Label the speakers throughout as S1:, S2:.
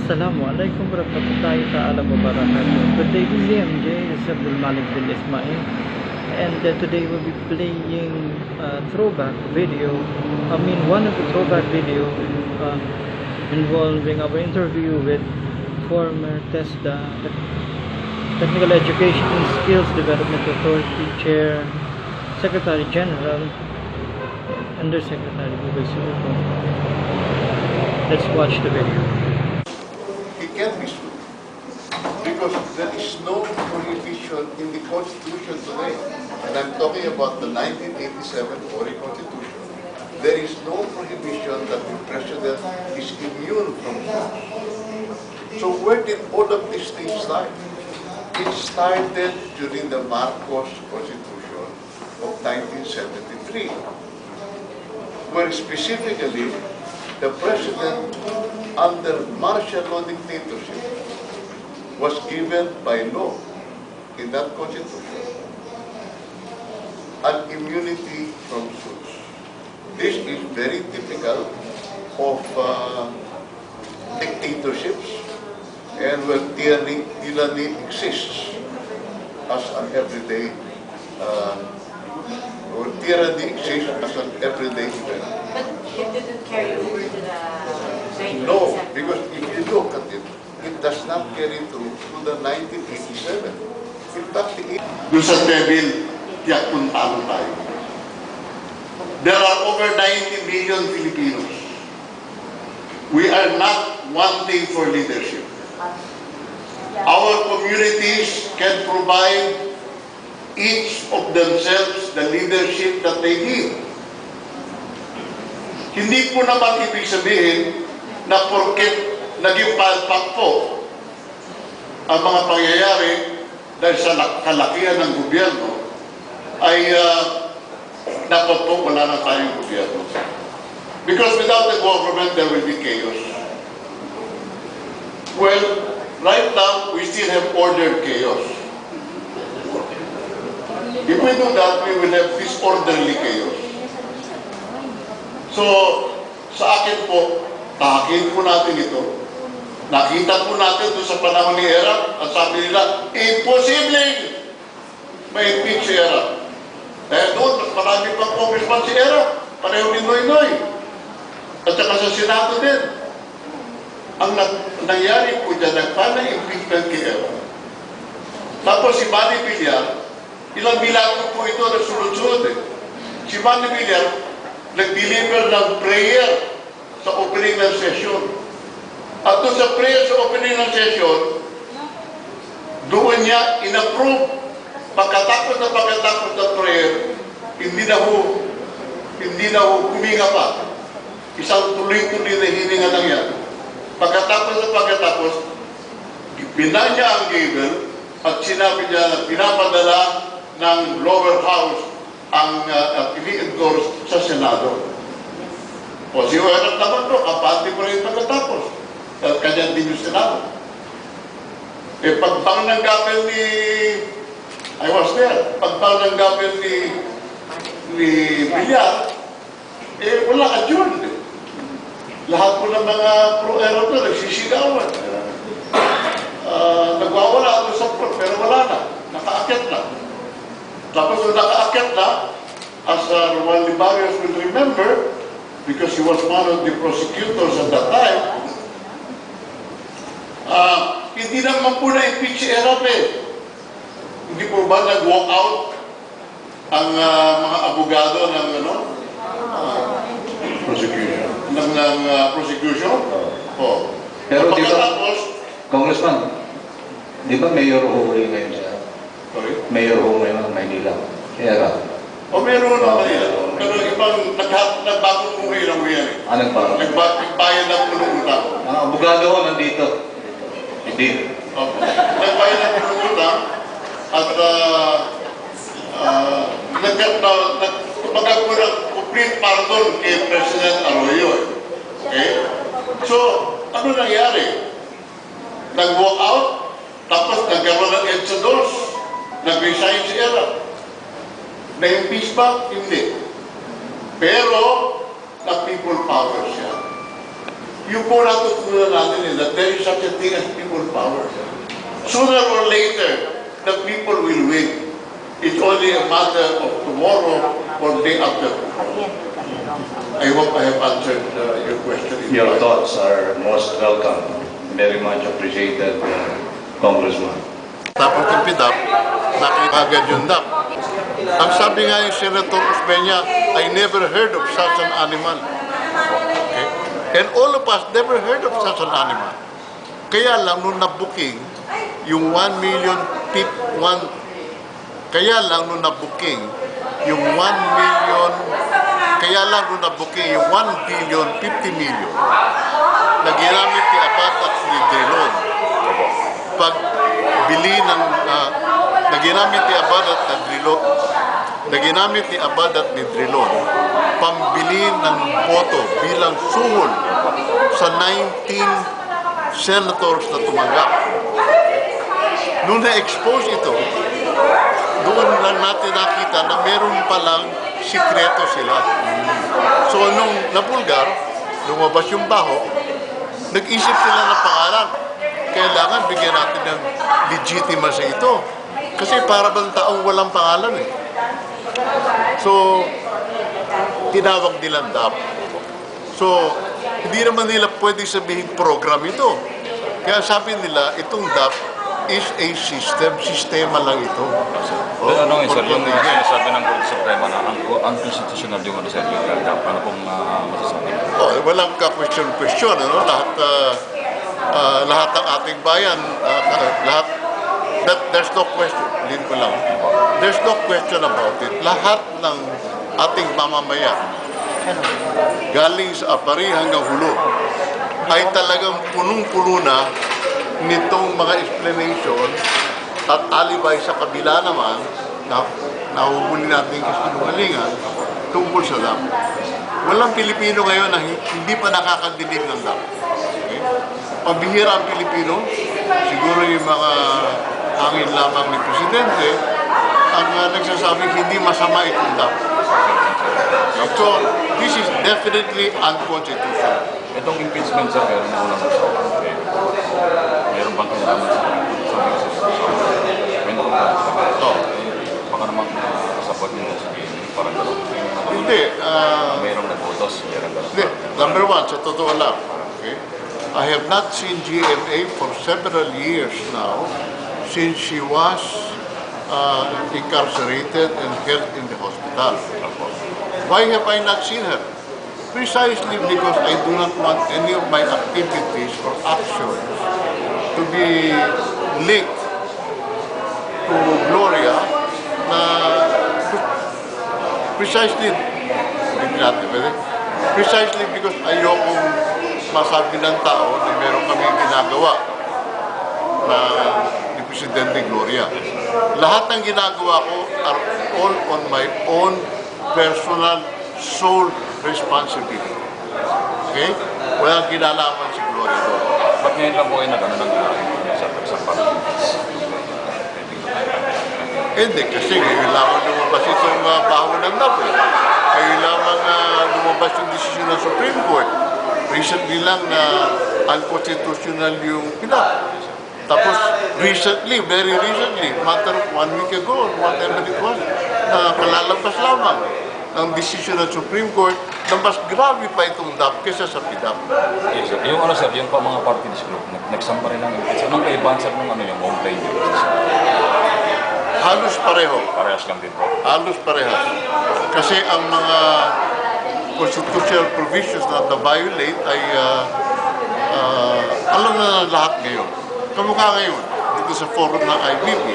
S1: Assalamualaikum warahmatullahi ta'ala wabarakatuh. Good day, DZMJ. This is Abdul Malik bin Ismail, and today we'll be playing a throwback video. One of the throwback video involving our interview with former TESDA Technical Education and Skills Development Authority Chair, Secretary General, Undersecretary Boboy Syjuco. Let's watch the video.
S2: It can be sued because there is no prohibition in the Constitution today. And I'm talking about the 1987 Foreign Constitution. There is no prohibition that the President is immune from suits. So where did all of these things start? It started during the Marcos Constitution of 1973, where specifically the President under martial law dictatorship was given by law in that Constitution an immunity from suits. This is very typical of dictatorships and where tyranny exists as an everyday or tyranny exists as an everyday event.
S3: But it didn't carry over to the 1987?
S2: No, because if you look at it, it does not carry through to the 1987. In fact,
S4: doon sa table, tiyak puntalo tayo. There are over 90 million Filipinos. We are not wanting for leadership. Our communities can provide each of themselves the leadership that they need. Hindi po naman ibig sabihin na porket naging palpak po ang mga pangyayari dahil sa kalakihan ng gobyerno ay dapat po wala na tayong gobyerno. Because without the government, there will be chaos. Well, right now, we still have ordered chaos. If we do that, we will have disorderly chaos. So, sa akin po, tahakin po natin ito. Nakita po natin doon sa panahon ni Era at sabi nila, imposible ma-impeach si Era. Dahil doon, marami pang congressman si Era, pareho ni Noy-Noy. At saka sa Senado din. Ang nangyari po dyan, nagpana impeachment kay Era. Tapos si Manny Villar, ilang bilang po ito na sunod-sunod eh. Si Manny Villar, nag-deliver ng prayer sa opening ng session. At doon sa prayer sa opening ng session, doon niya in-approve. Pagkatapos ng prayer, hindi na ho huminga pa. Isang tuloy-tuloy na hininga lang yan. Pagkatapos, binanya ang gavel at sinabi niya na pinapadala ng lower house ang ini-endorse sa Senado. O si Oerap naman po, kapante po rin pagkatapos. At kanya din yung Senado. Eh, pagbang ng gabel ni... I was there. Pagbang ng gabel ni Villar, eh, wala ka dyan. Lahat po ng mga pro-aero to, nagsisigawan. Nagwawala doon sa pro, pero wala na. Nakaakyat na. Tapos nung nakaakyat na, as Juan Libarios will remember, because he was one of the prosecutors at that time, hindi naman po na-impeach si Erap eh. Hindi po ba nag-walk out ang mga abogado ng prosecution? Ng prosecution? Oh.
S5: Pero di ba,
S4: tapos,
S5: Congressman, di ba Mayor Huway ngayon siya?
S4: sorry?
S5: Mayor Huway ng Maynila. Era.
S4: O meron naman yan. Pero ibang nagbagong kung ilang yan eh.
S5: Anong parang?
S4: Nagbayad ng punong utang.
S5: Ang abogado ko nandito. Hindi.
S4: Nagbayad ng punong utang at kumbaga po ng complete pardon kay President Arroyo. Okay? So, ano nangyari? Nag-walk out, tapos nagkaroon ng EDSA doors, nag-resign si Era. Na-impeach ba? Hindi. Pero, na people power siya. Yung po natutunan natin is that there is such a thing as people power. Sooner or later, the people will win. It's only a matter of tomorrow or day after. I hope I have answered your question.
S5: Your thoughts are most welcome. Very much appreciated, Congressman.
S2: Tapos yung PDAP, nakita agad yung DAP. Ang sabi nga yung Senator Osmeña, I never heard of such an animal. Okay? And all of us never heard of such an animal. Kaya lang nung nabuking, yung 1 million, kaya lang nung nabuking, yung 1 million, kaya lang nung nabuking yung 1 billion, 50 million, na ginamit ni Abad at ni Delon. Pag bili ng na ginamit ni Abad at Drilon, na ginamit ni Abad at ni Drilon pambili ng boto bilang suhol sa 19 senators na tumanggap. Nung na-expose ito, doon lang natin nakita na meron palang sikreto sila. So nung napulgar, lumabas yung baho, nag-isip sila ng pangalan. Kailangan bigyan natin ng legitimacy ito. Kasi para bang taong walang pangalan eh. So, tinawag nilang DAP. So, hindi naman nila pwede sabihin program ito. Kaya sabi nila, itong DAP is a system. Sistema lang ito.
S6: Pero ano nga sir, yung sinasabi ng Korte Suprema na unconstitutional yung ano sir, yung DAP, ano pong masasabi?
S2: Walang ka-question, ano? Lahat ng ating bayan, there's no question, din ko lang. There's no question about it. Lahat ng ating mamamayan, galing sa apari hanggang hulo, ay talagang punong-puno na nitong mga explanation at alibay sa kabila naman na nahuhuli natin kasinungalingan tungkol sa DAP. Walang Pilipino ngayon na hindi pa nakakadinig ng DAP. Okay? Pabihira ang Pilipino, siguro yung mga hangin lamang ni Presidente, ang nagsasabing hindi masama itong DAP. So, this is definitely unconstitutional.
S6: Itong impeachment sir, meron na unang meron bang kinalaman sa baka naman kasabot nila sa parang gano'n.
S2: Hindi.
S6: Mayroong nag-utos.
S2: Hindi. Number one, sa totoo lang, okay? I have not seen GMA for several years now since she was incarcerated and held in the hospital. Why have I not seen her? Precisely because I do not want any of my activities or actions to be linked to Gloria na precisely because ayokong masabi ng tao na meron kami ginagawa na ni Presidente Gloria. Lahat ng ginagawa ko are all on my own personal sole responsibility. Okay? Walang kinalaman si Gloria doon.
S6: Ba't ngayon lang po kayo nag-ano ng sa Pilipinas?
S2: Hindi, kasi ngayon lamang lumabas itong baho ng DAP. Ngayon lamang lumabas yung desisyon ng Supreme Court. Recently lang na unconstitutional yung PDAP. Tapos recently, very recently, matter of 1 week ago, whatever it was, kalalabas lamang ng desisyon ng Supreme Court na mas grabe pa itong DAP kaysa sa PDAP.
S6: Yes, sir. Yung ano sir, yung pa mga party list group, nagsamba rin ng impeachment. Anong kaibahan sir ng ano yung home play nyo?
S2: Halos pareho.
S6: Parehas lang din po.
S2: Halos parehas. Kasi ang mga constitutional provisions na na-violate ay alam na lahat ngayon. Kamukha ngayon, dito sa forum ng IBP,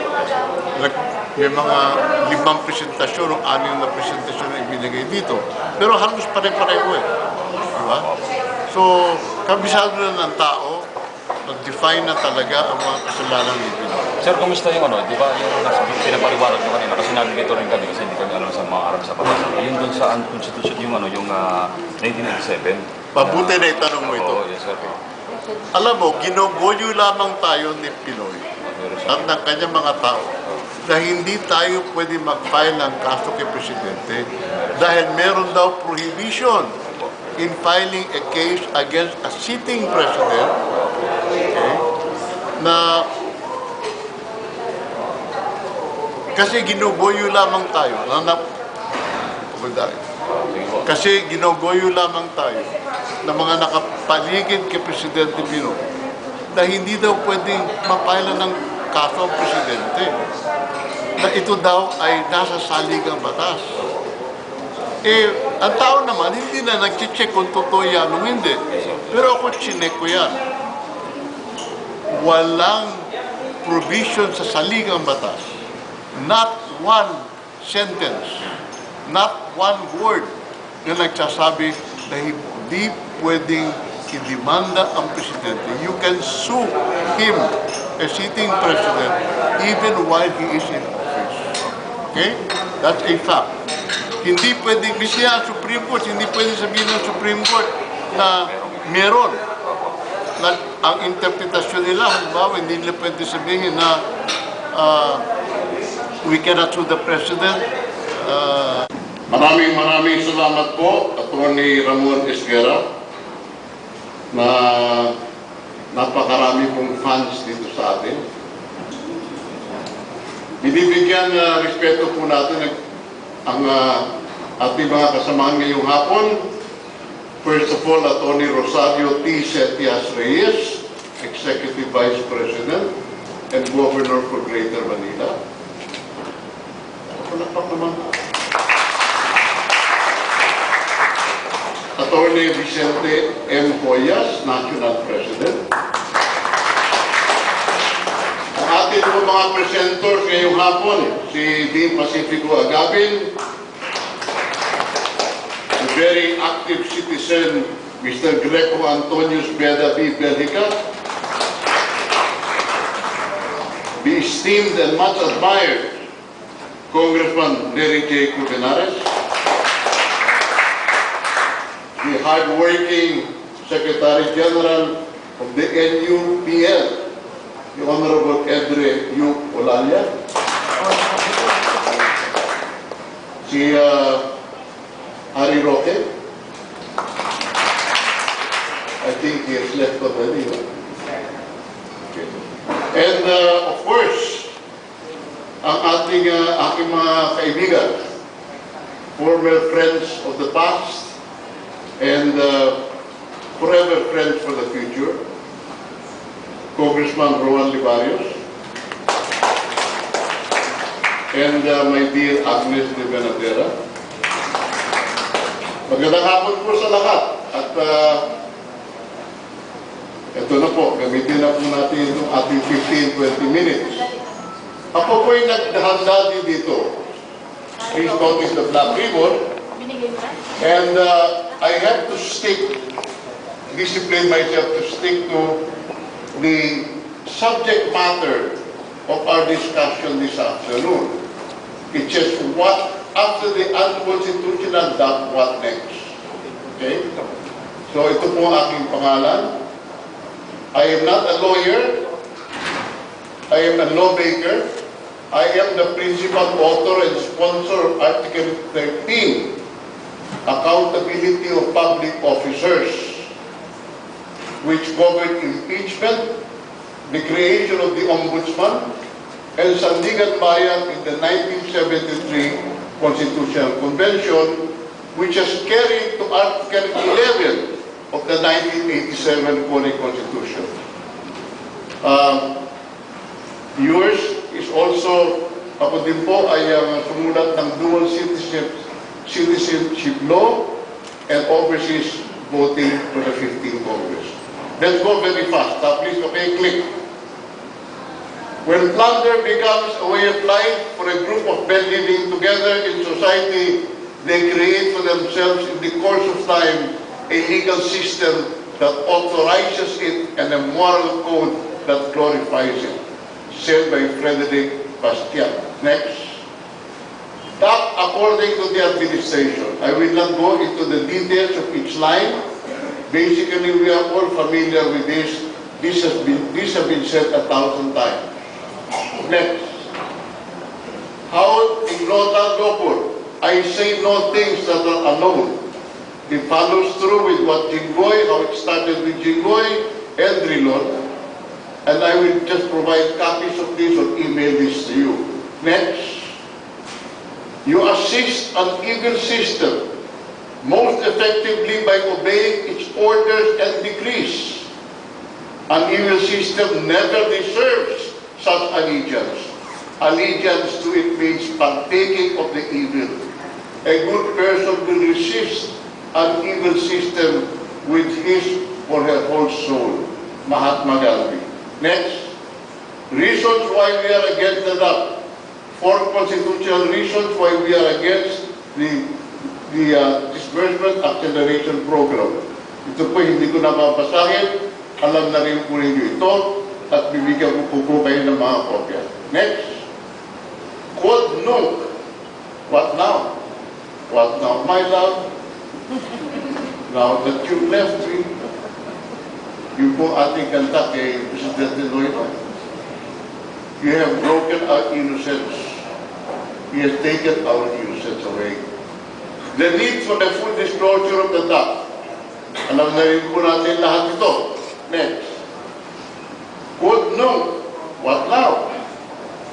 S2: may mga 5 presentasyon o 6 na presentasyon na ibinigay dito. Pero halos pare-pareho eh. Diba? So, kabisado na ng tao, nag-define na talaga ang mga kasalanan ng Pinoy.
S6: Sir, kumusta yung ano, di ba yung pinapaliwanag nyo kanina, kasi nandito rin kami kasi hindi kami alam sa mga Arab sa batas. Yung doon sa Constitution, yung ano, yung 1987.
S2: Mabuti na itanong mo ito.
S6: Oo, yes sir.
S2: Alam mo, ginogolyo lamang tayo ni Pinoy at ng kanyang mga tao na hindi tayo pwede mag-file ng kaso kay Presidente dahil meron daw prohibition in filing a case against a sitting president, okay, Kasi ginugoyo lamang tayo. Kasi ginugoyo lamang tayo ng mga nakapaligid kay Presidente Pinoy na hindi daw pwedeng mapailan ng kaso ang Presidente. Na ito daw ay nasa saligang batas. Ang tao naman, hindi na nag-check kung totoo yan o hindi. Pero ako, chinek ko yan. Walang provision sa saligang batas. Not one sentence, not one word na nagsasabi na hindi pwedeng idemanda ang Presidente. You can sue him, a sitting President, even while he is in office. Okay? That's a fact. Hindi pwedeng, misya Supreme Court, hindi pwedeng sabihin ng Supreme Court na meron. Na ang interpretasyon nila, halimbawa, hindi nila pwede sabihin na we cannot sue the President.
S4: Maraming salamat po, Atty. Ramon Esguera, na napakarami pong fans dito sa atin. Binibigyan respeto po natin ang ating mga kasamahan ngayong hapon. First of all, Atty. Rosario T. Setias Reyes, Executive Vice President and Governor for Greater Manila. Palakpak naman. Atty. Vicente M. Hoyas, National President. Ang ating mga presenters ngayong hapon, si Dean Pacifico Agabin, the very active citizen, Mr. Greco Antonius Beda B. Belhica, the esteemed and much admired Congressman Nery J. Cubinares, the hard-working Secretary General of the NUPL, the Honorable Edre U. Olalia, si Harry Roque, I think he has left already. Okay. And of course, ang aking mga kaibigan, former friends of the past, and forever friends for the future, Congressman Rowan Libarios, and my dear Agnes de Benadera. Magandang hapon po sa lahat. At ito na po, gamitin na po natin itong ating 15-20 minutes. Ako po'y naghanda din dito. Please notice the black ribbon. And I have to discipline myself to stick to the subject matter of our discussion this afternoon. It's just what, after the unconstitutional dump, what next? Okay? So ito po ang aking pangalan. I am not a lawyer. I am a lawmaker. I am the principal author and sponsor of Article 13, Accountability of Public Officers, which covered impeachment, the creation of the Ombudsman, and Sandigan Bayan in the 1973 Constitutional Convention, which has carried to Article 11 of the 1987 Code Constitution. Yours is also, ako din po ay sumulat ng dual citizenship law and overseas voting for the 15th Congress. Let's go very fast. Please, okay, click. When plunder becomes a way of life for a group of men living together in society, they create for themselves in the course of time a legal system that authorizes it and a moral code that glorifies it. Said by Frederick Bastiat. Next. That according to the administration. I will not go into the details of each line. Basically, we are all familiar with this. This has been said 1,000 times. Next. How in nota locor, I say no things that are unknown. It follows through with what Jinggoy, how it started with Jinggoy and Drilon. And I will just provide copies of this or email this to you. Next. You assist an evil system most effectively by obeying its orders and decrees. An evil system never deserves such allegiance. Allegiance to it means partaking of the evil. A good person will resist an evil system with his or her whole soul. Mahatma Gandhi. Next. Reasons why we are against the DAP. 4 constitutional reasons why we are against the Disbursement Acceleration Program. Ito po hindi ko nababasahin. Alam na rin po ninyo ito at bibigyan ko po kayo ng mga kopya. Next. Quote no. What now? What now, my love? Now that you left me, you po ating kanta kay Presidente Noynoy. You have broken our innocence. He has taken our innocence away. The need for the full disclosure of the DAP. Alam na rin po natin lahat ito. Next. Quote no. What now?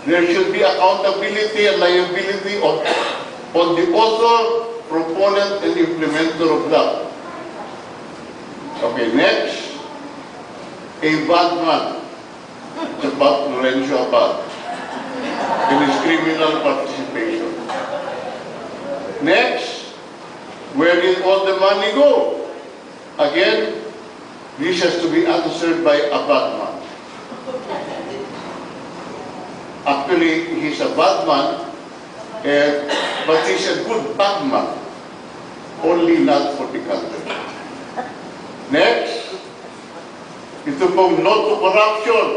S4: There should be accountability and liability on the author, proponent, and implementer of DAP. Okay, next. A bad man. It's about Lorenzo Abad in his criminal participation. Next. Where did all the money go? Again, this has to be answered by a bad man. Actually, he's a bad man, but he's a good bad man, only not for the country. Next, ito pong no to corruption,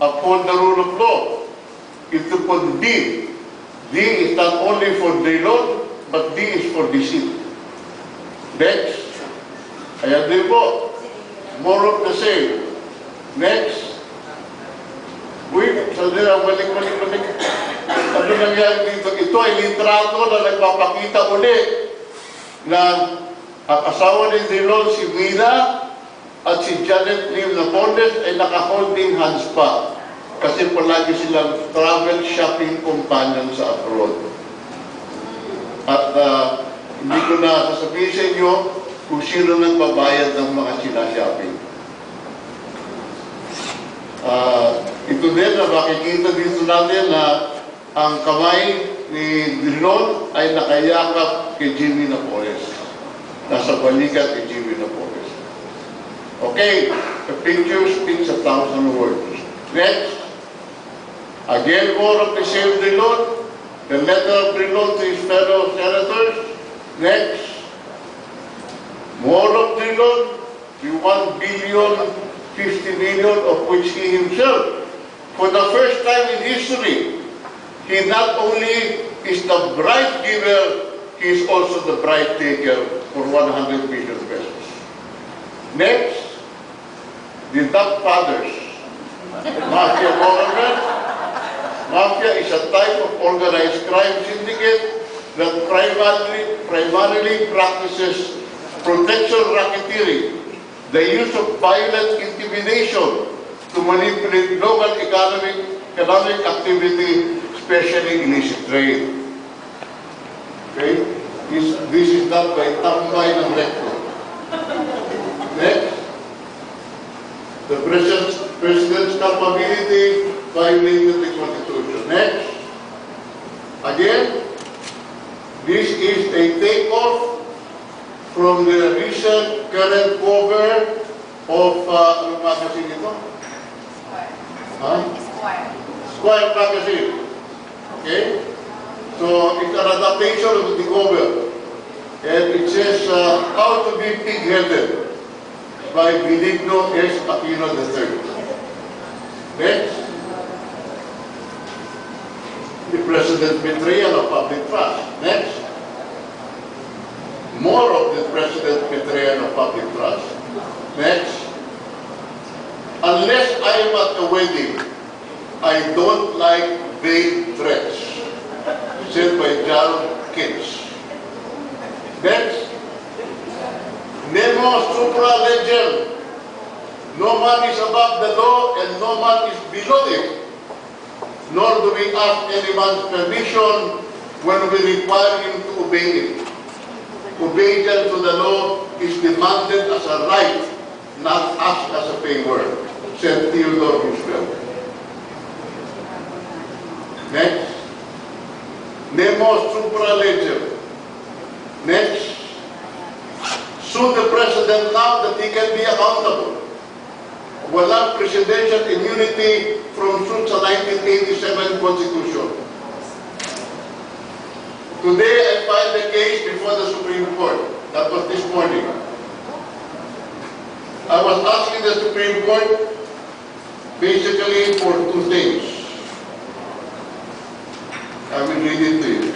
S4: uphold the rule of law. Ito pong D. D is not only for the Lord, but D is for deceit. Next, ayan din po, more of the same. Next, wait, sandira, balik. Ano nangyari dito? Ito ay litrato na nagpapakita uli na ang asawa ni Dilon, si Mina, at si Janet Lim Napoles ay naka-holding hands pa. Kasi palagi silang travel shopping companion sa abroad. At hindi ko na sasabihin sa inyo kung sino nang babayad ng mga sila-shopping. Ito din na makikita dito natin na ang kamay ni Dilon ay nakayakap kay Jimmy Napoles. Nasa balikat kay Jimmy Napoles. Okay, the picture speaks 1,000 words. Next. Again, more of the same Dilon. The letter of Dilon to his fellow senators. Next. More of Dilon. The 1 billion 50 million of which he himself, for the first time in history, he not only is the bribe giver, he is also the bribe taker for 100 billion pesos. Next, the DAP fathers. Mafia government. Mafia is a type of organized crime syndicate that primarily practices protection racketeering, the use of violent intimidation to manipulate global economic activity, especially illicit trade. Okay? This is done by tambay ng recto. Next. The President's culpability violated the Constitution. Next. Again, this is a takeoff from the recent current cover of, ano magazine ito? Squire magazine. Okay? So, it's an adaptation of the cover. And it says, How to be Pig-Headed by Benigno S. Aquino III. Next. The President betrayal of public trust. Next. More of the President betrayal of public trust. Next. Unless I am at a wedding, I don't like vague threats. Said by John Kitts. Next. Nemo supra legem. No man is above the law and no man is below it. Nor do we ask any man's permission when we require him to obey it. Obedience to the law is demanded as a right, not asked as a favor, said Theodore Roosevelt. Next. Nemo supralege. Next. Sue the President now that he can be accountable. Walang presidential immunity from suit sa 1987 Constitution. Today, I filed a case before the Supreme Court. That was this morning. I was asking the Supreme Court basically for two things. I will read it to you.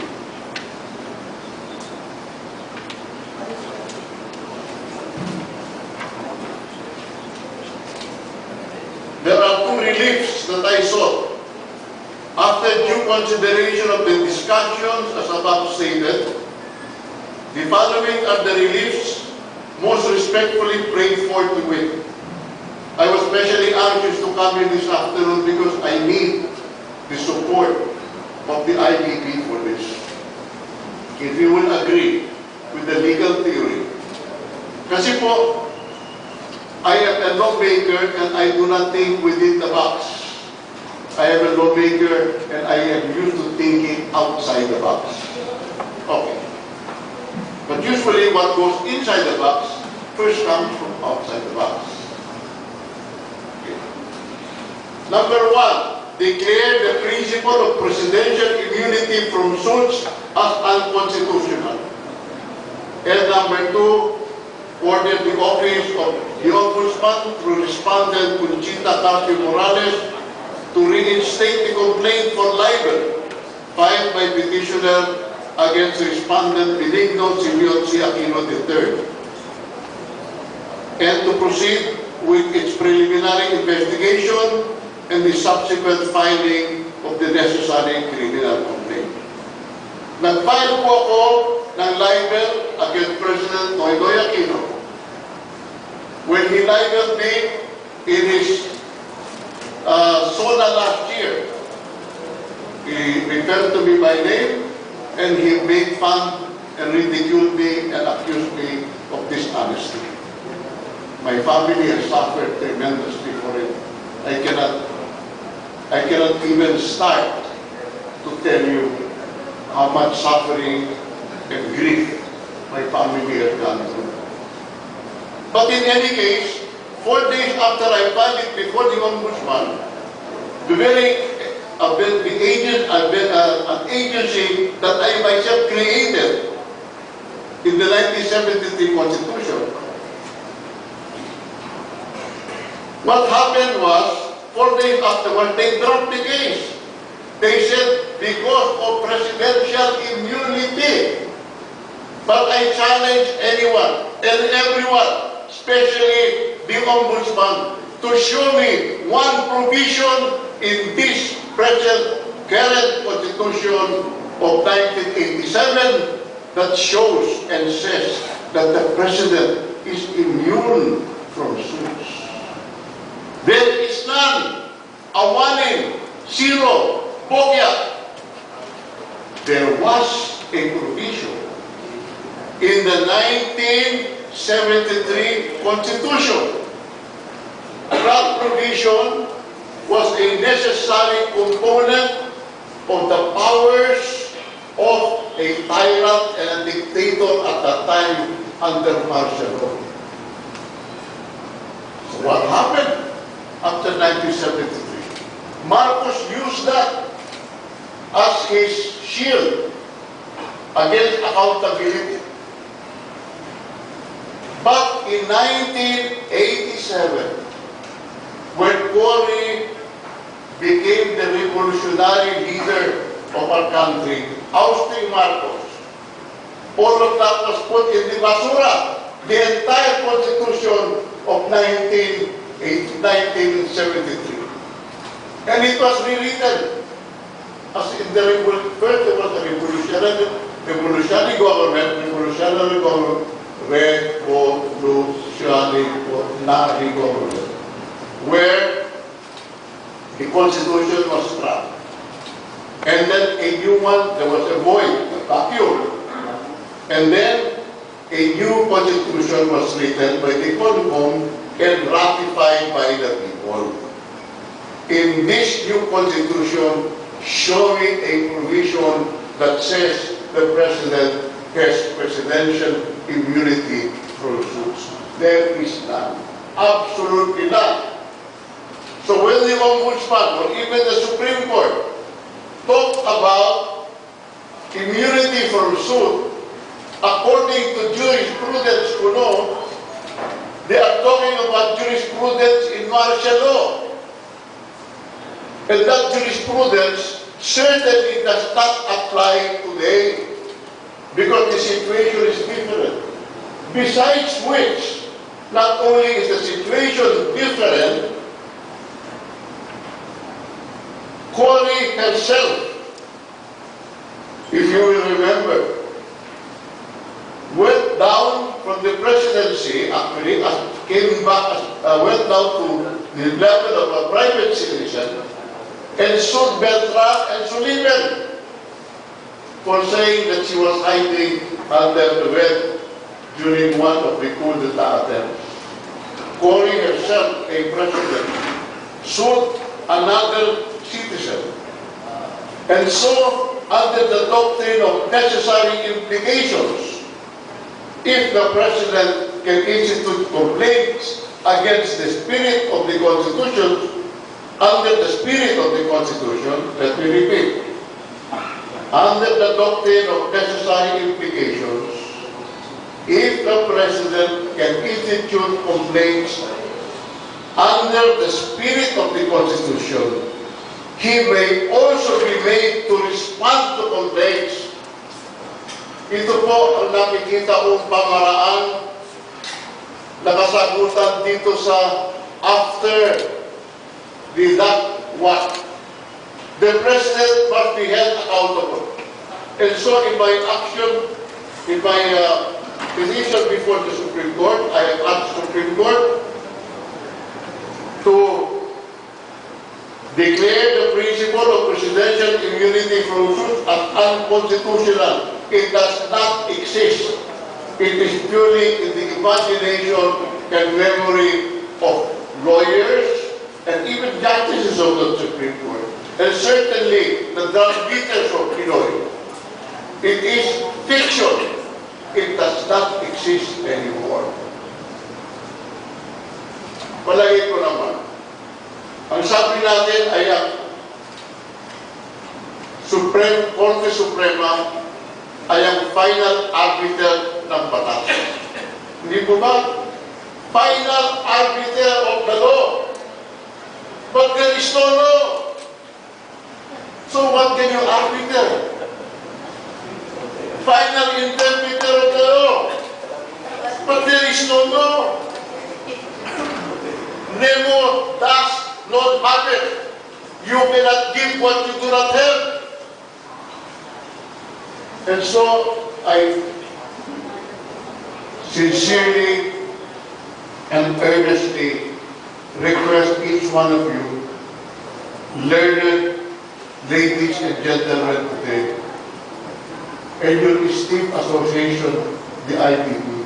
S4: There are two reliefs that I sought. After due consideration of the discussions as above stated, the following are the reliefs most respectfully prayed for to win. I was especially anxious to come here this afternoon because I need the support of the IBP for this. If you will agree with the legal theory. Kasi po, I am a lawmaker and I do not think within the box. I am a lawmaker and I am used to thinking outside the box. Okay. But usually what goes inside the box first comes from outside the box. Okay. Number one, declare the principle of presidential immunity from suits as unconstitutional. And number two, order the office of the Ombudsman through Respondent Conchita Carpio Morales to reinstate the complaint for libel filed by petitioner against Respondent Benigno Simeon C. Aquino III, and to proceed with its preliminary investigation and the subsequent filing of the necessary criminal complaint. Nag-file po ako ng libel against President Noynoy Aquino when he libeled me in his SONA last year. He referred to me by name and he made fun and ridiculed me and accused me of dishonesty. My family has suffered tremendously for it. I cannot even start to tell you how much suffering and grief my family has gone through. But in any case, 4 days after I filed it before the Ombudsman, an agency that I myself created in the 1973 Constitution. What happened was, 4 days afterwards, they dropped the case. They said, because of presidential immunity. But I challenge anyone and everyone, especially the Ombudsman, to show me one provision in this present current Constitution of 1987 that shows and says that the President is immune from suits. There is none. Awanin, zero, bogya. There was a provision in the 1973 Constitution. That provision was a necessary component of the powers of a tyrant and a dictator at that time under martial law. So what happened after 1973? Marcos used that as his shield against accountability. But in 1987, when Cory became the revolutionary leader of our country, ousting Marcos, all of that was put in the basura. The entire Constitution of 1973. And it was rewritten as in the first there was a revolutionary government, revolutionary government, where the Constitution was struck.
S2: And then a new one, there was a void, a vacuum. And then a new constitution was written by the Congress and ratified by the people. In this new constitution, showing a provision that says the president has presidential immunity from suits. There is none. Absolutely none. So when the Ombudsman or even the Supreme Court talk about immunity from suit, according to jurisprudence kuno, they are talking about jurisprudence in martial law. And that jurisprudence certainly does not apply today because the situation is different. Besides which, not only is the situation different, Cory herself, if you will remember, went down from the presidency, actually, came back, went down to the level of a private citizen and sued Beltran and Sullivan for saying that she was hiding under the bed during one of the coup d'etat attempts. Cory herself, a president, sued another citizen. And so, under the doctrine of necessary implications, if the president can institute complaints against the spirit of the Constitution, under the spirit of the Constitution, let me repeat, under the doctrine of necessary implications, if the president can institute complaints under the spirit of the Constitution, he may also be made to respond to complaints. Ito po ang nakikita kong pamaraan na kasagutan dito sa after the that what. The president must be held accountable. And so in my action, in my petition before the Supreme Court, I have asked the Supreme Court to declare the principle of presidential immunity from suit as unconstitutional. It does not exist. It is purely in the imagination and memory of lawyers and even justices of the Supreme Court. And certainly the drug-beaters of Pinoy. It is fiction. It does not exist anymore. Palagay ko naman, ang sabi natin ay ang Korte Suprema ay ang final arbiter ng batas. Hindi po ba? Final arbiter of the law. But there is no law. So what can you arbiter? Final interpreter of the law. But there is no law. Nemo does not have it. You cannot give what you do not have. And so, I sincerely and earnestly request each one of you, learned ladies and gentlemen today, and your esteemed association, the IPP,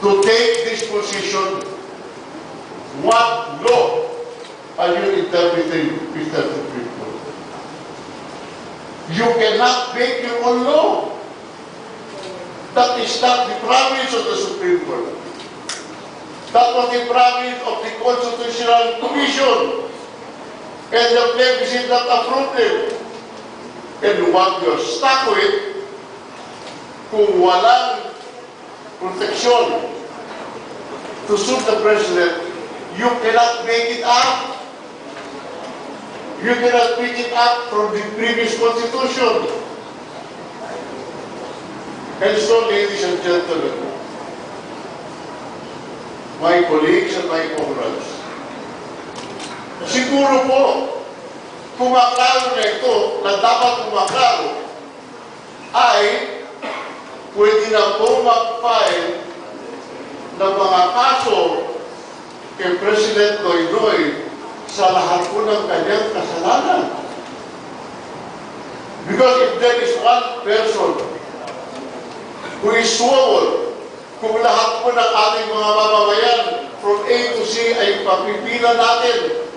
S2: to take this position. What law are you interpreting, Mr. Supreme Court? You cannot make your own law. That is not the province of the Supreme Court. That was the province of the Constitutional Commission. And the plebiscite not approved it. And what you're stuck with, kung walang protection to suit the president, you cannot make it up. You cannot pick it up from the previous constitution. And so, ladies and gentlemen, my colleagues and my comrades, siguro po, kumaklaro na ito, na dapat kumaklaro, ay pwede na po mag-file ng mga kaso kay President Noynoy sa lahat po ng kanyang kasalanan.
S4: Because if there is one person who is suable, kung lahat po ng ating mga mamamayan from A to C ay papipila natin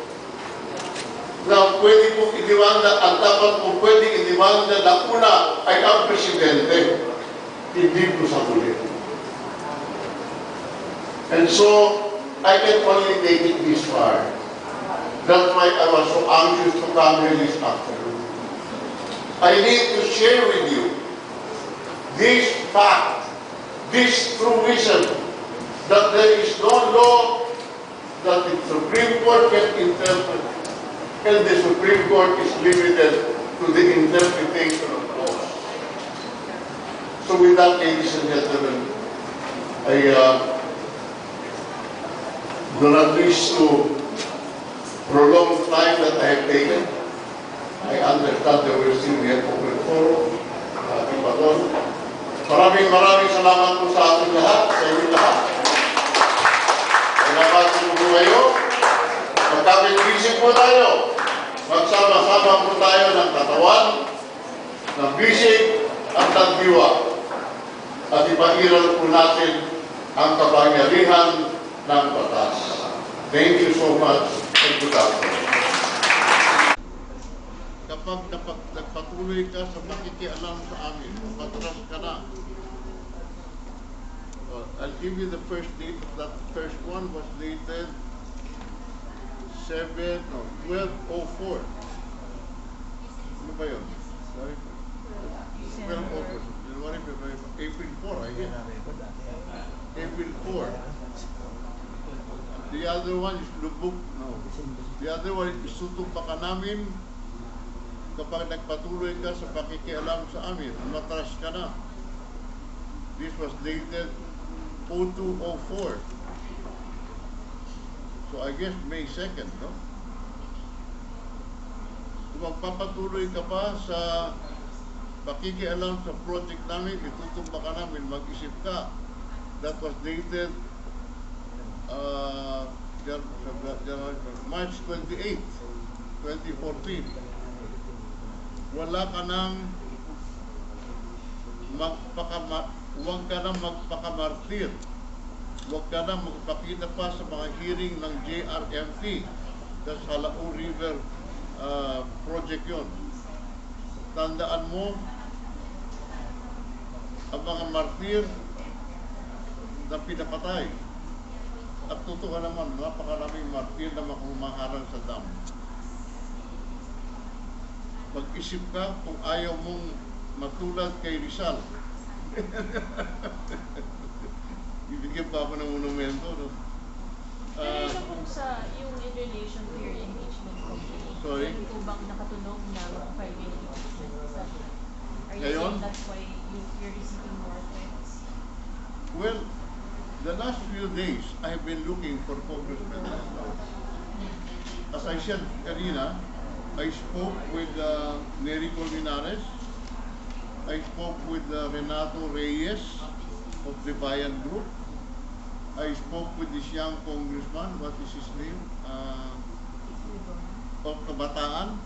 S4: na pwede pong idemanda, ang dapat pong pwede idemanda na una ay ang presidente, hindi po sa huli. And so, I can only take it this far. That's why I was so anxious to come here this afternoon. I need to share with you this fact, this truism, that there is no law that the Supreme Court can interpret, and the Supreme Court is limited to the interpretation of laws. So with that, ladies and gentlemen, I do not wish to prolong the time that I have taken. I understand that we're still here open forum. Maraming salamat po sa ating lahat, sa inyo lahat. Salamat po kayo. Magkakit-bisig po tayo. Magsama-sama po tayo ng katawan, ng bisig at ng diwa. At ipairal po natin ang kapangyarihan ng batas. Thank you so much and good afternoon. Kapag nagpatuloy ka sa makikialam sa amin, matras ka na. I'll give you the first date. That first one was dated 12/04. Ano ba yun? Sorry. 12 August. April 4, I guess. April 4. The other one is lubog. No. The other one is isutok pa ka namin kapag nagpatuloy ka sa pakikialam sa amin. Matras ka na. This was dated 02/04. So I guess May 2nd, no? Kung magpapatuloy ka pa sa pakikialam sa project namin, itutumba ka namin, mag-isip ka. That was dated March 28, 2014. Wala ka nang huwag ka nang magpakamartir. Huwag ka nang magpakita pa sa mga hearing ng JRMT. That's Halao River project yun. Tandaan mo, ang mga martir na pinapatay. At totoo naman, napakaraming martir na makumaharang sa dam. Mag-isip ka kung ayaw mong matulad kay Rizal. Bibigyan pa ako ng monumento, no?
S3: Pero ito kung sa yung in relation to your impeachment complaint,
S4: sorry?
S3: yan po bang nakatunog na mag-file yung impeachment? Are you
S4: Ngayon?
S3: saying that's why you're receiving more threats?
S4: Well, the last few days, I have been looking for Congressmen. As I said kanina, I spoke with Nery Colmenares. I spoke with Renato Reyes of the Bayan Group. I spoke with this young congressman, what is his name? Of Kabataan.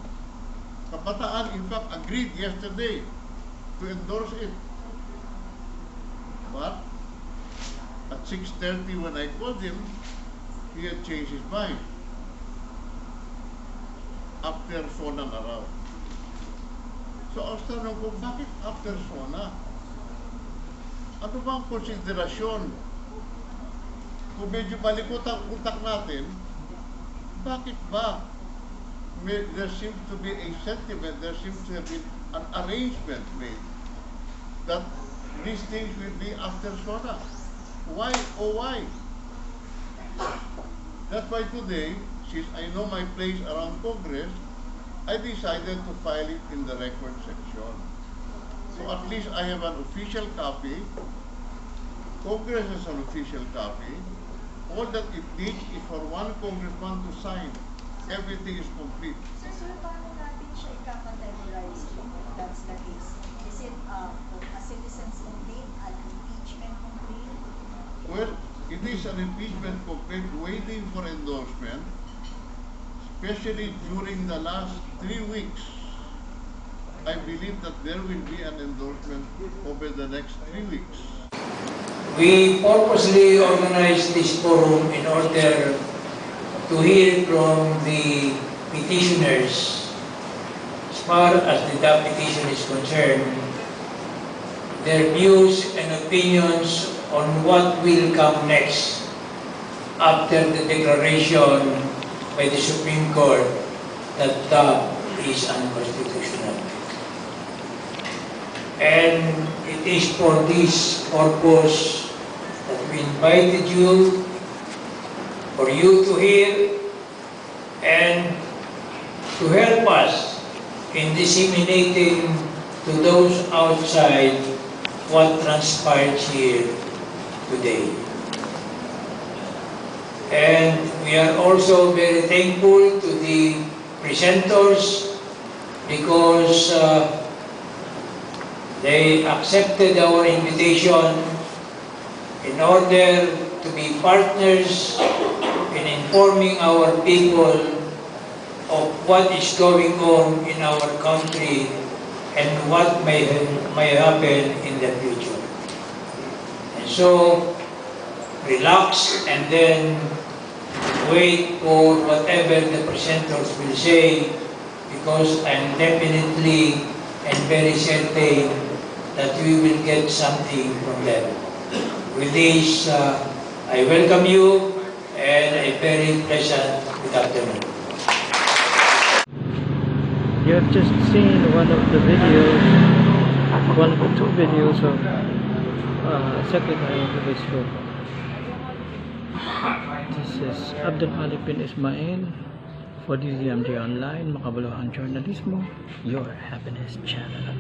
S4: Kabataan, in fact, agreed yesterday to endorse it. But at 6:30 when I called him, he had changed his mind. After SONA na raw. So, ang tanong ko, bakit after SONA? Ano bang konsiderasyon? Kung medyo malikot ang utak natin, bakit ba there seems to be a sentiment, there seems to have been an arrangement made that these things will be after SONA? Why? Oh, why? That's why today, since I know my place around Congress, I decided to file it in the record section. So at least I have an official copy. Congress has an official copy. All that it needs is for one congressman to sign. Everything is complete.
S7: So, sir, paano natin siya ika-categorize if that's the case? Is it a citizen's complaint, an impeachment complaint?
S4: Well, it is an impeachment complaint waiting for endorsement, especially during the last 3 weeks.
S2: I believe that there will be an endorsement over the next 3 weeks.
S8: We purposely organized this forum in order to hear from the petitioners. As far as the DAP petition is concerned, their views and opinions on what will come next after the declaration by the Supreme Court that DAP is unconstitutional. And it is for this purpose that we invited you, for you to hear and to help us in disseminating to those outside what transpired here today. And we are also very thankful to the presenters because they accepted our invitation in order to be partners in informing our people of what is going on in our country and what may happen in the future. And so, relax and then wait for whatever the presenters will say, because I'm definitely and very certain that we will get something from them. With this, I welcome you and a very pleasant good afternoon.
S1: You have just seen one of the videos, one of the two videos of Secretary Boboy Syjuco. This is Abdul Malik bin Ismail for DZMJ Online, Makabuluhan Journalismo, your happiness channel.